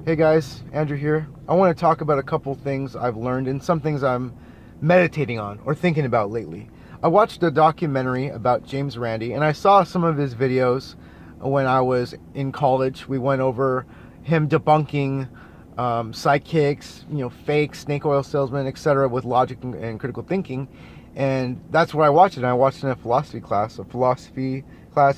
Hey guys, Andrew here. I want to talk about a couple things I've learned and some things I'm meditating on or thinking about lately. I watched a documentary about James Randi and I saw some of his videos when I was in college. We went over him debunking psychics, fake snake oil salesmen, etc. with logic and critical thinking. And that's where I watched it. And I watched it in a philosophy class,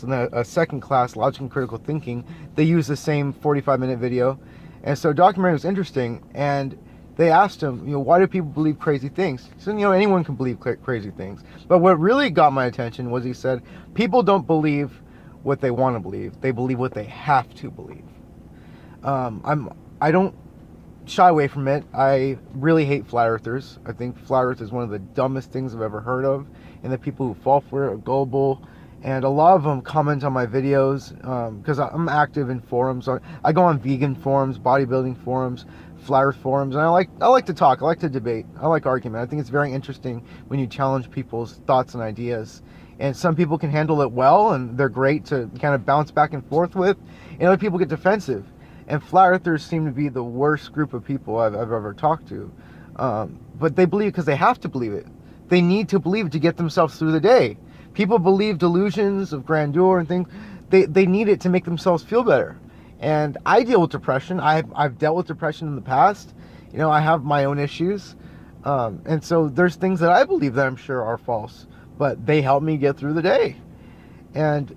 and then a second class, logic and critical thinking. They used the same 45-minute video. And so documentary was interesting, and they asked him, why do people believe crazy things? He said, anyone can believe crazy things. But what really got my attention was he said, people don't believe what they want to believe. They believe what they have to believe. I don't shy away from it. I really hate flat earthers. I think flat earth is one of the dumbest things I've ever heard of, and the people who fall for it are gullible. And a lot of them comment on my videos because I'm active in forums. I go on vegan forums, bodybuilding forums, flat earth forums, and I like to talk. I like to debate. I like argument. I think it's very interesting when you challenge people's thoughts and ideas. And some people can handle it well, and they're great to kind of bounce back and forth with. And other people get defensive. And flat earthers seem to be the worst group of people I've ever talked to. But they believe because they have to believe it. They need to believe it to get themselves through the day. People believe delusions of grandeur and things. They need it to make themselves feel better. And I deal with depression. I've dealt with depression in the past. I have my own issues. And so there's things that I believe that I'm sure are false. But they help me get through the day. And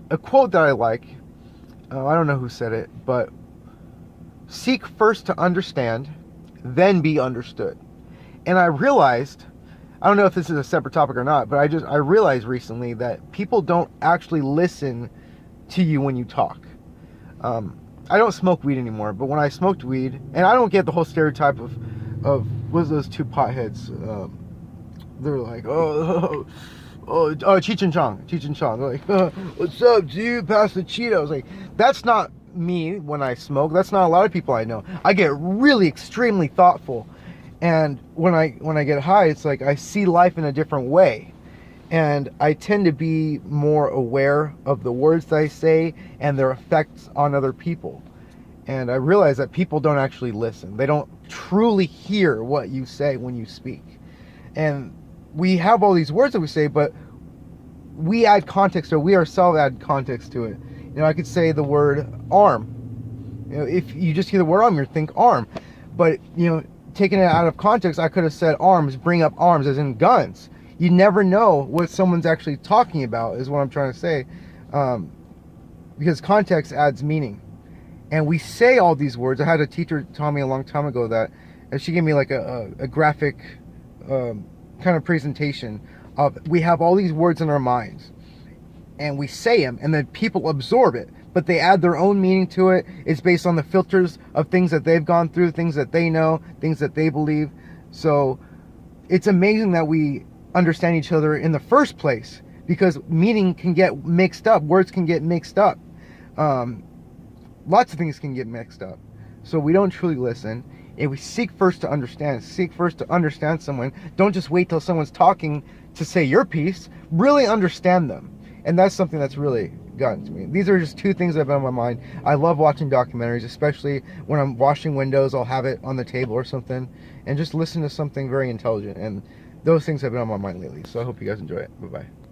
a quote that I like, I don't know who said it, but seek first to understand, then be understood. And I realized, I don't know if this is a separate topic or not, but I realized recently that people don't actually listen to you when you talk. I don't smoke weed anymore, but when I smoked weed, and I don't get the whole stereotype of what's those two potheads? They're like, Cheech and Chong. They're like, what's up, dude? Pass the Cheetos. Like, that's not me when I smoke. That's not a lot of people I know. I get really extremely thoughtful. And when I get high, it's like I see life in a different way. And I tend to be more aware of the words that I say and their effects on other people. And I realize that people don't actually listen. They don't truly hear what you say when you speak. And we have all these words that we say, but we add context, or we ourselves add context to it. I could say the word arm. If you just hear the word arm, you think arm. But, taking it out of context, I could have said arms, bring up arms, as in guns. You never know what someone's actually talking about, is what I'm trying to say. Because context adds meaning. And we say all these words. I had a teacher tell me a long time ago that, and she gave me like a graphic kind of presentation of, we have all these words in our minds. And we say them, and then people absorb it. But they add their own meaning to it. It's based on the filters of things that they've gone through, things that they know, things that they believe. So it's amazing that we understand each other in the first place, because meaning can get mixed up. Words can get mixed up. Lots of things can get mixed up. So we don't truly listen. And we seek first to understand. Seek first to understand someone. Don't just wait till someone's talking to say your piece. Really understand them. And that's something that's really gotten to me. These are just two things that have been on my mind. I love watching documentaries, especially when I'm washing windows. I'll have it on the table or something and just listen to something very intelligent. And those things have been on my mind lately. So I hope you guys enjoy it. Bye-bye.